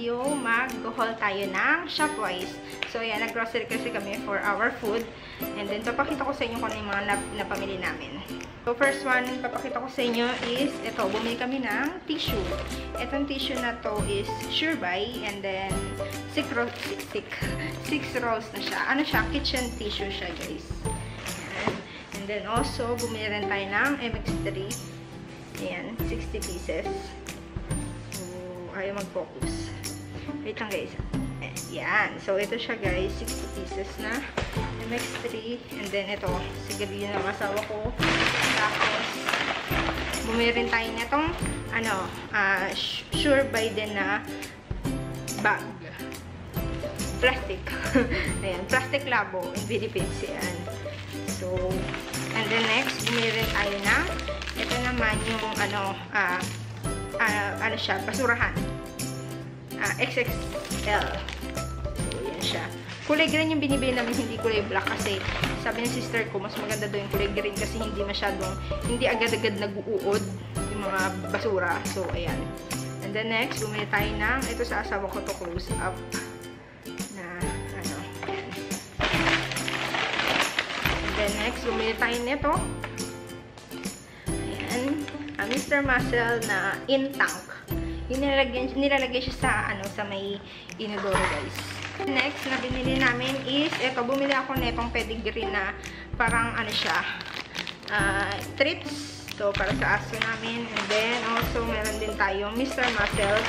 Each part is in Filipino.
tayo mag-haul tayo ng Shopwise. So, ayan, nag-grocery kasi kami for our food. And then, papakita ko sa inyo kung ano yung mga napamili namin. So, first one, papakita ko sa inyo is, ito, bumili kami ng tissue. Itong tissue na to is Surebuy. And then, 6 rolls na siya. Ano siya? Kitchen tissue siya, guys. Ayan. And then, also, bumili rin tayo ng MX3. Ayan, 60 pieces. So, ayaw mag-focus. Wait lang, guys. Ayan. So, ito siya, guys. 60 pieces na MX3. And then, ito. Sigarilyo ng asawa ko. Tapos, bumili rin tayo nitong, Surebuy din na bag. Plastic. Ayan. Plastic labo in Philippines. Ayan. So, and then next, bumili rin tayo na, ito naman yung, siya, basurahan. XXL. So, yan siya. Kulay green yung binibili namin, hindi kulay black kasi sabi ng sister ko, mas maganda daw yung kulay green kasi hindi agad-agad nag-uod yung mga basura. So, ayan. And then next, bumili tayo ng, ito sa asawa ko to, close up na, ayan. And then next, bumili tayo nito. Ayan. Mr. Muscle na in-tank. Nilalagay siya sa may inodoro, guys. Next na binili namin is, ito, bumili ako netong pedigree na parang treats. So, para sa aso namin. And then, also, meron din tayong Mr. Muscle.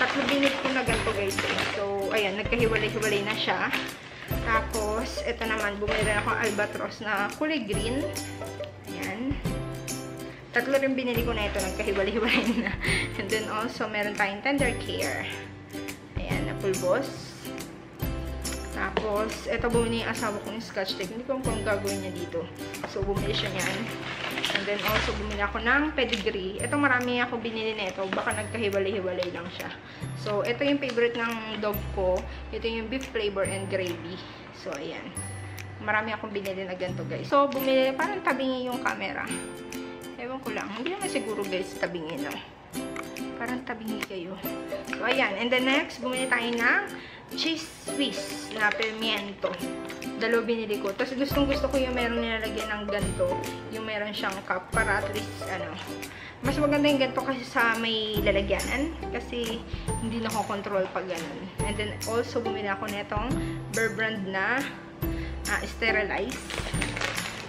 Tatlo binili ko na ganito, guys. So, ayan, nagkahiwalay-hiwalay na siya. Tapos, ito naman, bumili rin ako albatros na kulay green. Ayan. Tatlo rin binili ko na ito, nagkahiwalay-hiwalay na. And then, also, meron tayong Tender Care. Ayan, na pulbos. Tapos, ito bumili yung asawa ko ng Scotch tape. Hindi ko alam kung gagawin niya dito. So, bumili siya niyan. And then, also, bumili ako ng pedigree. Ito, marami ako binili na ito. Baka nagkahiwalay-hiwalay lang siya. So, ito yung favorite ng dog ko. Ito yung beef flavor and gravy. So, ayan. Marami akong binili na ganito, guys. So, bumili, parang tabingi yung camera. Ewan ko lang. Hindi naman siguro, guys, tabingi, no? Parang tabingi kayo. So, ayan. And then, next, bumili tayo ng cheese Swiss na pimiento. Dalawa binili ko. Tapos gustong-gusto ko yung meron nilalagyan ng ganito. Yung meron siyang cup para at least, mas maganda yung ganito kasi sa may lalagyanan. Kasi hindi nakokontrol pag ganun. And then also bumili ako netong Bear Brand na sterilized.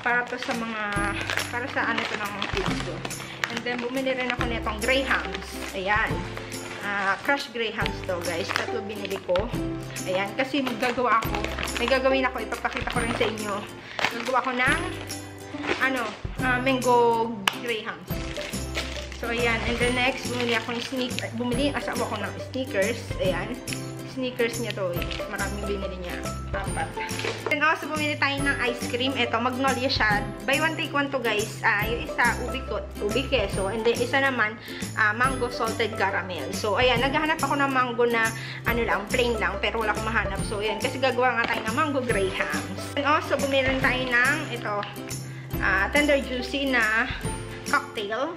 Para to sa para sa ito ng kids ko. And then bumili rin ako netong Grahams. Ayan. Crushed Grahams to, guys. Tatlo binili ko. Ayan. Kasi magagawa ako. May gagawin ako. Ipapakita ko rin sa inyo. Gagawa ko ng mango Grahams. So, ayan. And then next, bumili ako ng bumili yung asawa ko ng sneakers. Ayan. Sneakers niya to. Maraming binili niya. 4. Then also, bumili tayo ng ice cream. Ito, Magnolia siya. Buy one, take one to, guys. Yung isa, ubi queso. And then, isa naman, mango salted caramel. So, ayan. Naghahanap ako ng mango na, plain lang. Pero wala akong mahanap. So, ayan. Kasi gagawa nga tayo ng mango Grahams. And also, bumili rin tayo ng, ito, Tender Juicy na cocktail.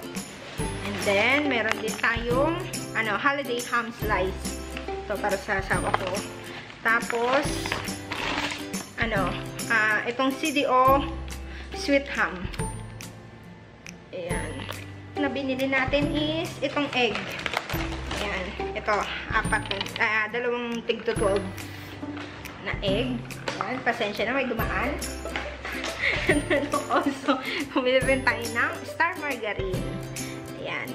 And then, meron din tayong, holiday ham slice. Ito, para sa asawa ko. Tapos, itong CDO sweet ham. Ayan. Na binili natin is itong egg. Ayan. Ito, 2 tig to 12 na egg. Ayan. Pasensya na, may dumaan. And then also, bumili rin tayo ng Star Margarine. Ayan.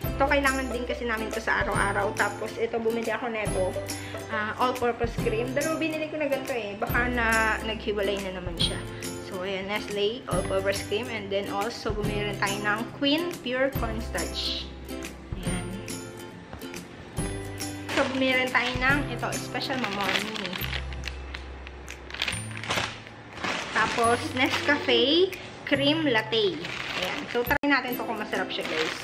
Ito, kailangan din kasi namin ito sa araw-araw. Tapos, ito, bumili ako neto. All-purpose cream. Dalawa binili ko na ganito eh. Baka naghiwalay na naman siya. So, ayan, Nestle all-purpose cream. And then, also, bumili rin tayo ng Queen Pure Cornstarch. Ayan. So, bumili rin tayo ng, ito, Special Mamoni. Tapos, Nescafe Cream Latte. Ayan. So, try natin to kung masarap siya, guys.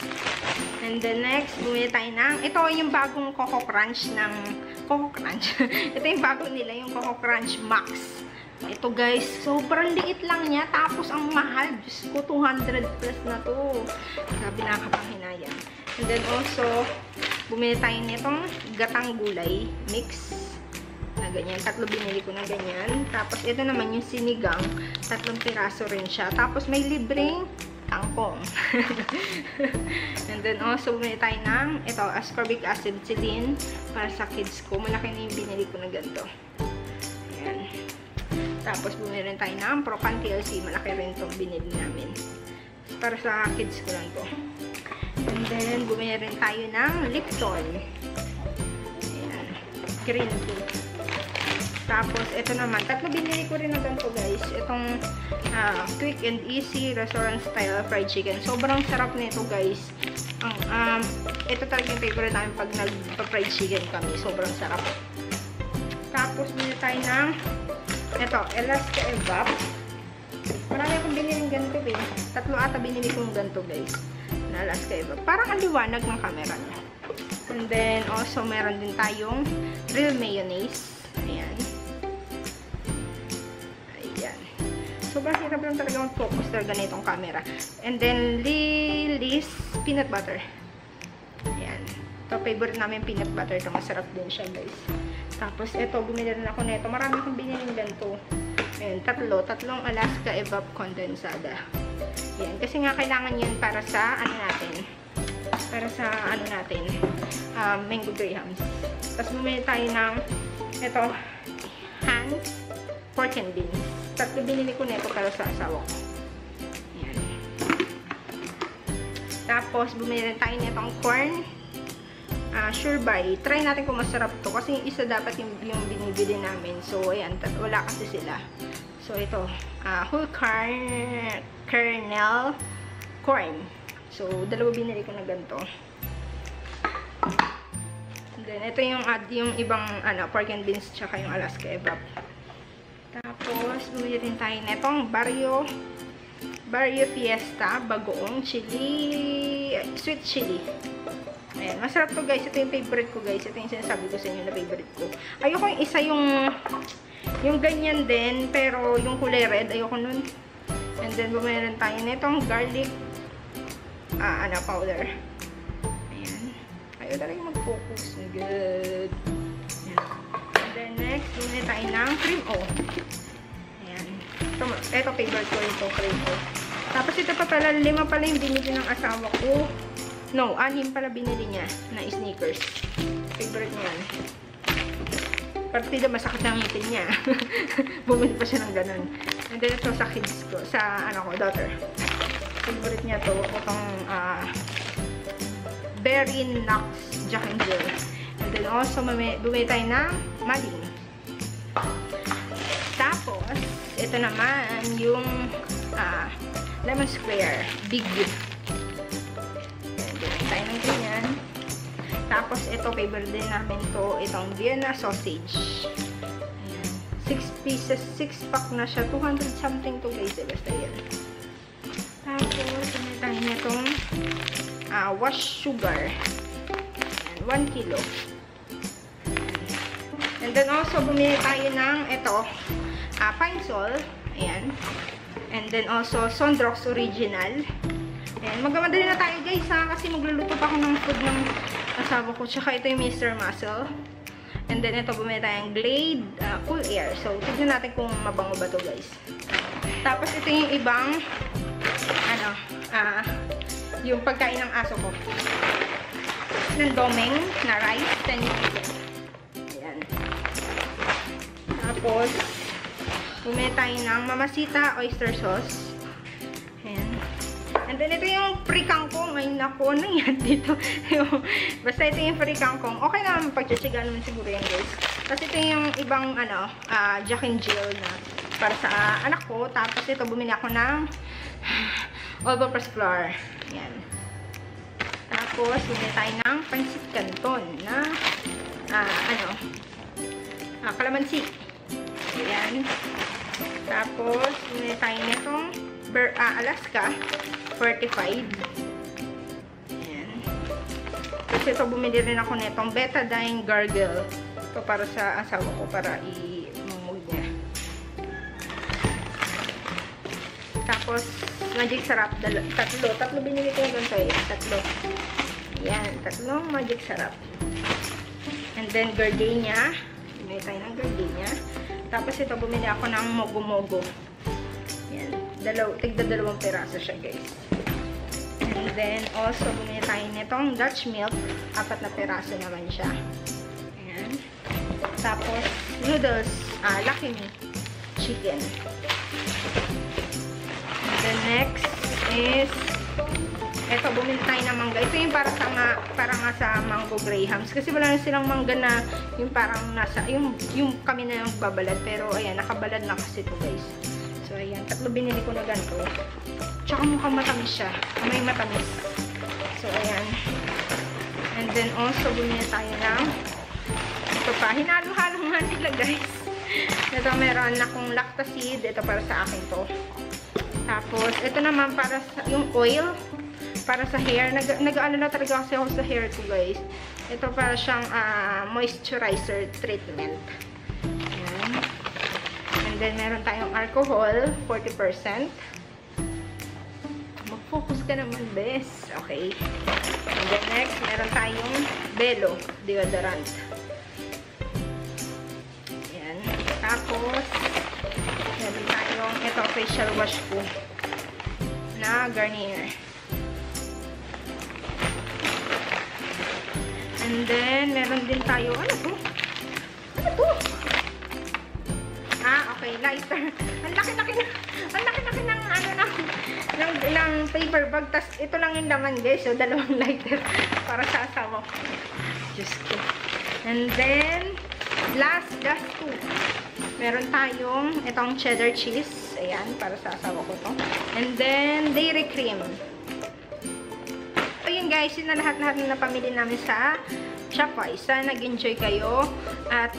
And then next, bumili tayo ng, ito yung bagong Coco Crunch ng, Coco Crunch. Ito yung bagong nila, yung Coco Crunch Max. Ito, guys, sobrang liit lang niya. Tapos, ang mahal. Diyos ko, 200 plus na to. Sabi, nakakapanghinayang. And then also, bumili tayo nitong gatang gulay mix. Na ganyan. 3 binili ko na ganyan. Tapos, ito naman yung sinigang. 3 piraso rin siya. Tapos, may libreng tangkong. And then, also, bumili tayo ng, ito, ascorbic acid silin para sa kids ko. Malaki na yung binili ko na ganito. Ayan. Tapos, bumili rin tayo ng Propan TLC. Malaki rin itong binili namin. Para sa kids ko lang to. And then, bumili rin tayo ng Lipton. Ayan. Green tea. Tapos, ito naman. 3 binili ko rin na ganito, guys. Itong quick and easy restaurant style fried chicken. Sobrang sarap nito, guys. Ito talaga yung favorite namin pag nagpa-fried chicken kami. Sobrang sarap. Tapos, binili tayo ng ito, Alaska Evap. Marami akong binili ganito, eh. 3 ata binili kong ganito, guys. Na Alaska Evap. Parang ang liwanag ng camera niya. And then, also, meron din tayong real mayonnaise. Ayan. Ayan. Sobrang hirap lang talaga mag-focus talaga nitong camera. And then, Lily's peanut butter. Ayan. Ito, favorite namin peanut butter. Ito, masarap din siya, guys. Tapos, ito, bumili rin ako nito. Marami akong binili ganito. Ayan, 3 Alaska Evap condensada. Ayan, kasi nga kailangan yan para sa, mango grahams. Tapos, bumili tayo ng, ito, Hans pork and beans. 3 binili ko nito para sa asawa ko. Ayan. Tapos, bumili rin tayo nitong corn. Sure buy. Try natin kung masarap to. Kasi yung isa dapat yung binibili namin. So, ayan. Wala kasi sila. So, ito. Whole kernel corn. So, 2 binili ko na ganito. And then, ito yung ibang pork and beans tsaka yung Alaska Evap. Tapos, bumili rin tayo netong Barrio Fiesta bagoong chili, sweet chili. Ayan, masarap to, guys. Ito yung favorite ko, guys. Ito yung sinasabi ko sa inyo na favorite ko. Ayoko yung isa yung ganyan din, pero yung kulay red, ayoko nun. And then, bumili rin tayo nitong garlic powder. Ayan. Ayaw talaga mag-focus. Good. Ayan. And then, next, bumili tayo ng cream o. Ayan. Ito, favorite ko ito, cream o. Tapos, ito pa pala, 5 pala yung binili ng asawa ko. No, 6 pala binili niya na sneakers. Favorite niya. Partida masakit ang ngipin niya. Bumili pa siya ng ganun. And then ito sa kids ko, sa daughter. Favorite niya to, itong Berry Knox Jack and Jill. And then also, bumili tayo ng Maling. Tapos, ito naman yung Lemon Square Big. Tayo ng ganyan. Tapos, ito, favorite din namin to, itong Vienna sausage. Ayan. 6 pieces, 6-pack na siya. 200 something to, guys. Basta yan. Tapos, bumili tayo nitong wash sugar. Ayan, 1 kilo. And then, also, bumili tayo ng ito, Pine Sol. Ayan. And then, also, Sondrox Original. Ayan, magmamadali na tayo, guys, ha? Kasi magluluto pa ako ng food ng asawa ko. Tsaka ito yung Mr. Muscle. And then, ito, bumili tayong Glade Cool Air. So, tignan natin kung mabango ba to, guys. Tapos, ito yung ibang, yung pagkain ng aso ko. Ng domeng na rice. 10 pieces. Ayan. Tapos, bumili tayo ng Mamacita Oyster Sauce. Ayan. And then, ito yung free kangkong. Ay, naku, ano yan dito? Basta ito yung free kangkong. Okay naman, pagtsatsaga naman siguro yan, guys. Tapos, ito yung ibang, Jack and Jill na para sa anak ko. Tapos, ito, bumili ako ng all-purpose flour. Yan. Tapos, bumili tayo ng pansit canton na, kalamansi. Yan. Tapos, bumili tayo nitong Alaska 45. Ayan. Kasi ito, bumili rin ako nitong Betadine Gargle. Ito para sa asawa ko, para i-mumog niya. Tapos, Magic Sarap, 3 binili ko doon sa'yo. 3. Ayan, 3 magic sarap. And then, gardenia. Bumili tayo ng gardenia. Tapos, ito, bumili ako ng mogo-mogo. Ayan, tigda 2 piraso siya, guys. And then, also, bumili tayo nitong Dutch milk. 4 na piraso naman siya. Ayan. Tapos, noodles. Lucky Me. Chicken. And then, next is eto, bumili tayo ng mangga. Ito yung para nga sa mango grahams. Kasi wala na silang mangga na yung parang nasa, yung kami na yung babalad. Pero, ayan, nakabalad na kasi ito, guys. So, ayan, 3 binili ko na ganito. Tsaka mukhang matamis siya. May matamis. So, ayan. And then, also, bumili tayo ng ito pa. Hinalo-halo nga nila, guys. Ito, meron akong lactaseed. Ito para sa akin to. Tapos, ito naman para sa, yung oil. Para sa hair. Nag-aalala talaga kasi ako sa hair ko, guys. Ito para siyang moisturizer treatment. Ayan. And then, meron tayong alcohol, 40%. Mag-focus ka naman, bes. Okay. And then, next, meron tayong Belo deodorant. Ayan. Tapos, meron tayong, ito, facial wash ko na Garnier. And then, meron din tayo, ano to? Ano to? Okay, lighter. Ang laki-laki ng, ng paper bag. Tas, ito lang yung laman, guys. So, 2 lighter para sa asawa ko. Diyos ko. And then, last 2. Meron tayong, itong cheddar cheese. Ayan, para sa asawa ko to. And then, dairy cream. Ayun guys, yun na lahat-lahat na napamili namin sa Shopify. Sana nag-enjoy kayo. At,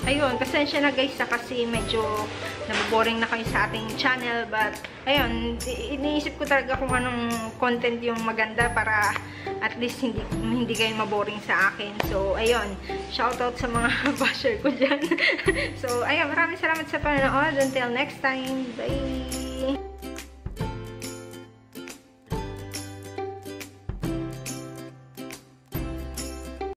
ayun, pasensya na guys kasi medyo naboboring na kayo sa ating channel. But, ayun, iniisip ko talaga kung anong content yung maganda para at least hindi kayo maboring sa akin. So, ayun, shoutout sa mga basher ko dyan. So, ayun, maraming salamat sa panonood. Until next time, bye!